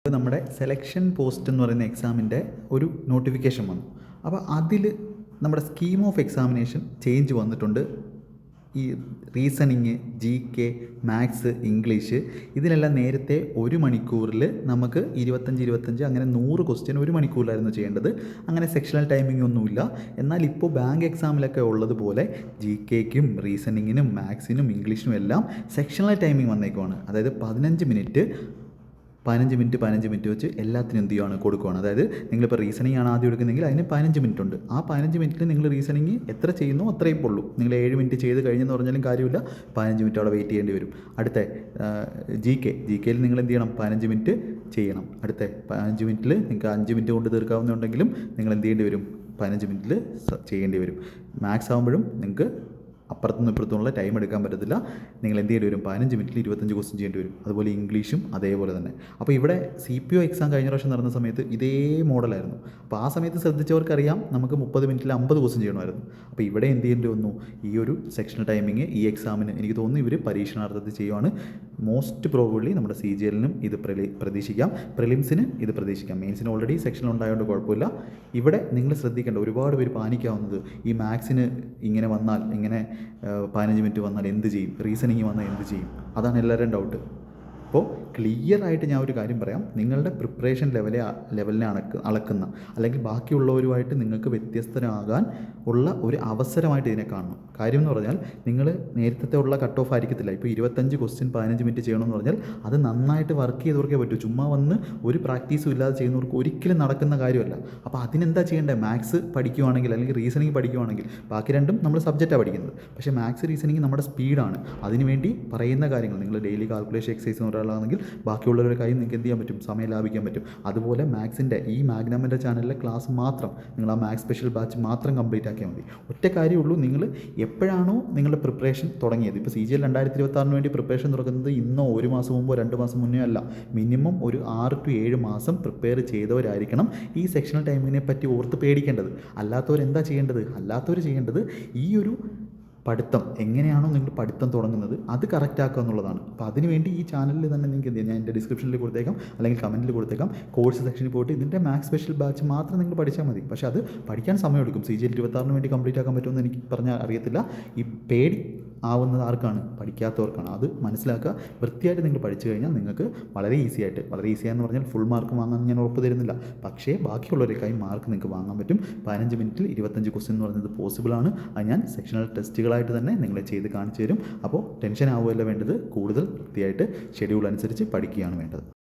നമ്മുടെ selection post എന്ന് പറയുന്ന എക്സാമിൻ്റെ ഒരു നോട്ടിഫിക്കേഷൻ വന്നു. അപ്പോൾ അതിൽ നമ്മുടെ സ്കീം ഓഫ് എക്സാമിനേഷൻ ചേഞ്ച് വന്നിട്ടുണ്ട്. ഈ റീസണിങ്, GK, മാത്സ്, ഇംഗ്ലീഷ് ഇതിനെല്ലാം നേരത്തെ ഒരു മണിക്കൂറിൽ നമുക്ക് 25 അങ്ങനെ 100 ക്വസ്റ്റ്യൻ ഒരു മണിക്കൂറിലായിരുന്നു ചെയ്യേണ്ടത്. അങ്ങനെ സെക്ഷണൽ ടൈമിംഗ് ഒന്നുമില്ല. എന്നാൽ ഇപ്പോൾ ബാങ്ക് എക്സാമിലൊക്കെ ഉള്ളതുപോലെ GKക്കും റീസണിങ്ങിനും മാത്സിനും ഇംഗ്ലീഷിനും എല്ലാം സെക്ഷണൽ ടൈമിംഗ് വന്നേക്കുവാണ്. അതായത് 15 മിനിറ്റ് വെച്ച് എല്ലാത്തിനും എന്ത് ചെയ്യുകയാണ്, കൊടുക്കുകയാണ്. അതായത് നിങ്ങളിപ്പോൾ റീസണിങ് ആണ് ആദ്യം എടുക്കുന്നതെങ്കിൽ അതിന് 15 മിനിറ്റ് ഉണ്ട്. ആ 15 മിനിറ്റിൽ നിങ്ങൾ റീസണിങ് എത്ര ചെയ്യുന്നു അത്രയും ഉള്ളൂ. നിങ്ങൾ 7 മിനിറ്റ് ചെയ്ത് കഴിഞ്ഞെന്ന് പറഞ്ഞാലും കാര്യമില്ല, 15 മിനിറ്റ് അവിടെ വെയിറ്റ് ചെയ്യേണ്ടി വരും. അടുത്ത GKയിൽ നിങ്ങൾ എന്ത് ചെയ്യണം, 15 മിനിറ്റ് ചെയ്യണം. അടുത്ത 15 മിനിറ്റിൽ നിങ്ങൾക്ക് 5 മിനിറ്റ് കൊണ്ട് തീർക്കാവുന്നുണ്ടെങ്കിലും നിങ്ങൾ എന്ത് ചെയ്യേണ്ടി വരും, 15 മിനിറ്റിൽ ചെയ്യേണ്ടി വരും. മാത്സ് ആകുമ്പോഴും നിങ്ങൾക്ക് അപ്പുറത്തുനിന്ന് ഇപ്പുറത്തുള്ള ടൈം എടുക്കാൻ പറ്റത്തില്ല. നിങ്ങൾ എന്ത് ചെയ്യേണ്ടി വരും, 15 മിനിറ്റിൽ 25 ക്വസ്റ്റ്യൻ ചെയ്യേണ്ടി വരും. അതുപോലെ ഇംഗ്ലീഷും അതേപോലെ തന്നെ. അപ്പോൾ ഇവിടെ CPO എക്സാം കഴിഞ്ഞ പ്രാവശ്യം നടന്ന സമയത്ത് ഇതേ മോഡലായിരുന്നു. അപ്പോൾ ആ സമയത്ത് ശ്രദ്ധിച്ചവർക്കറിയാം നമുക്ക് 30 മിനിറ്റിൽ 50 ക്വസ്റ്റ്യൻ ചെയ്യണമായിരുന്നു. അപ്പോൾ ഇവിടെ എന്ത് ചെയ്യേണ്ടി വന്നു, ഈ ഒരു സെക്ഷണൽ ടൈമിങ് ഈ എക്സാമിന് എനിക്ക് തോന്നുന്നു ഇവർ പരീക്ഷണാർത്ഥത്തിൽ ചെയ്യുവാണ്. മോസ്റ്റ് പ്രോബബ്ലി നമ്മുടെ CGLനും ഇത് പ്രതീക്ഷിക്കാം, പ്രിലിംസിന് ഇത് പ്രതീക്ഷിക്കാം. മെയിൻസിന് ഓൾറെഡി സെക്ഷനിൽ ഉണ്ടായതുകൊണ്ട് കുഴപ്പമില്ല. ഇവിടെ നിങ്ങൾ ശ്രദ്ധിക്കേണ്ട ഒരുപാട് പേര് പാനിക്കാവുന്നത് ഈ മാത്സിന് ഇങ്ങനെ വന്നാൽ, ഇങ്ങനെ 15 മിനിറ്റ് വന്നാൽ എന്ത് ചെയ്യും, റീസണിങ് വന്നാൽ എന്ത് ചെയ്യും, അതാണ് എല്ലാവരുടെയും ഡൗട്ട്. അപ്പോൾ ക്ലിയർ ആയിട്ട് ഞാൻ ഒരു കാര്യം പറയാം, നിങ്ങളുടെ പ്രിപ്പറേഷൻ ലെവലിനെ അളക്കുന്ന അല്ലെങ്കിൽ ബാക്കിയുള്ളവരുമായിട്ട് നിങ്ങൾക്ക് വ്യത്യസ്തരാകാൻ ഉള്ള ഒരു അവസരമായിട്ട് ഇതിനെ കാണണം. കാര്യം എന്ന് പറഞ്ഞാൽ നിങ്ങൾ നേരത്തെ ഉള്ള കട്ട് ഓഫ് ആയിരിക്കത്തില്ല. ഇപ്പോൾ 25 ക്വസ്റ്റ്യൻ 15 മിനിറ്റ് ചെയ്യണമെന്ന് പറഞ്ഞാൽ അത് നന്നായിട്ട് വർക്ക് ചെയ്തവർക്കേ പറ്റൂ. ചുമ്മാ വന്ന് ഒരു പ്രാക്ടീസും ഇല്ലാതെ ചെയ്യുന്നവർക്ക് ഒരിക്കലും നടക്കുന്ന കാര്യമല്ല. അപ്പോൾ അതിനെന്താ ചെയ്യേണ്ടത്, മാത്സ് പഠിക്കുവാണെങ്കിൽ അല്ലെങ്കിൽ റീസണിങ് പഠിക്കുവാണെങ്കിൽ, ബാക്കി രണ്ടും നമ്മൾ സബ്ജക്റ്റാണ് പഠിക്കുന്നത്, പക്ഷേ മാത്സ് റീസണിങ് നമ്മുടെ സ്പീഡാണ്. അതിനുവേണ്ടി പറയുന്ന കാര്യങ്ങൾ നിങ്ങൾ ഡെയിലി കാൽക്കുലേഷൻ എക്സസൈസ് എന്ന് ഒരാളാണെങ്കിൽ ബാക്കിയുള്ളവരുടെ കയ്യിൽ നിങ്ങൾക്ക് എന്ത് ചെയ്യാൻ പറ്റും, സമയം ലാഭിക്കാൻ പറ്റും. അതുപോലെ മാത്സിൻ്റെ ഈ മാഗ്നമിൻ്റെ ചാനലിലെ ക്ലാസ് മാത്രം നിങ്ങൾ ആ മാത്സ് സ്പെഷ്യൽ ബാച്ച് മാത്രം കംപ്ലീറ്റ് ആക്കിയാൽ മതി. ഒറ്റ കാര്യമുള്ളൂ, നിങ്ങൾ എപ്പോഴാണോ നിങ്ങളുടെ പ്രിപ്പറേഷൻ തുടങ്ങിയത്, ഇപ്പോൾ CGL 2026 വേണ്ടി പ്രിപ്പറേഷൻ തുടങ്ങുന്നത് ഇന്നോ 1 മാസം മുമ്പോ 2 മാസം മുന്നേ അല്ല, മിനിമം ഒരു 6 to 7 മാസം പ്രിപ്പയർ ചെയ്തവരായിരിക്കണം ഈ സെക്ഷണൽ ടൈമിങ്ങിനെ പറ്റി ഓർത്ത് പേടിക്കേണ്ടത്. അല്ലാത്തവരെന്താ ചെയ്യേണ്ടത്, ചെയ്യേണ്ടത് ഈ ഒരു പഠിത്തം എങ്ങനെയാണോ നിങ്ങൾ പഠിത്തം തുടങ്ങുന്നത് അത് കറക്റ്റ് ആക്കുക എന്നുള്ളതാണ്. അപ്പോൾ അതിനുവേണ്ടി ഈ ചാനലിൽ തന്നെ നിങ്ങൾക്ക് എന്ത് ചെയ്യാം, ഞാൻ എൻ്റെ ഡിസ്ക്രിപ്ഷനിൽ കൊടുത്തേക്കാം അല്ലെങ്കിൽ കമൻറ്റിൽ കൊടുത്തേക്കാം. കോഴ്സ് സെക്ഷനിൽ പോയിട്ട് ഇതിൻ്റെ മാത്സ് സ്പെഷ്യൽ ബാച്ച് മാത്രം നിങ്ങൾ പഠിച്ചാൽ മതി. പക്ഷേ അത് പഠിക്കാൻ സമയമെടുക്കും. CGL 26 വേണ്ടി കംപ്ലീറ്റ് ആക്കാൻ പറ്റുമെന്ന് എനിക്ക് പറഞ്ഞാൽ അറിയത്തില്ല. ഈ പേടി ആവുന്നത് ആർക്കാണ്, പഠിക്കാത്തവർക്കാണ്. അത് മനസ്സിലാക്കുക. വൃത്തിയായിട്ട് നിങ്ങൾ പഠിച്ചു കഴിഞ്ഞാൽ നിങ്ങൾക്ക് വളരെ ഈസിയായെന്ന് പറഞ്ഞാൽ ഫുൾ മാർക്ക് വാങ്ങാൻ ഞാൻ ഉറപ്പ് തരുന്നില്ല, പക്ഷേ ബാക്കിയുള്ളവരേക്കായി മാർക്ക് നിങ്ങൾക്ക് വാങ്ങാൻ പറ്റും. 15 മിനിറ്റിൽ 25 ക്വസ്റ്റ്യൻ എന്ന് പറയുന്നത് പോസിബിളാണ്. അത് ഞാൻ സെക്ഷണൽ ടെസ്റ്റുകളായിട്ട് തന്നെ നിങ്ങളെ ചെയ്ത് കാണിച്ചു തരും. അപ്പോൾ ടെൻഷൻ ആവുകയല്ല വേണ്ടത്, കൂടുതൽ വൃത്തിയായിട്ട് ഷെഡ്യൂൾ അനുസരിച്ച് പഠിക്കുകയാണ് വേണ്ടത്.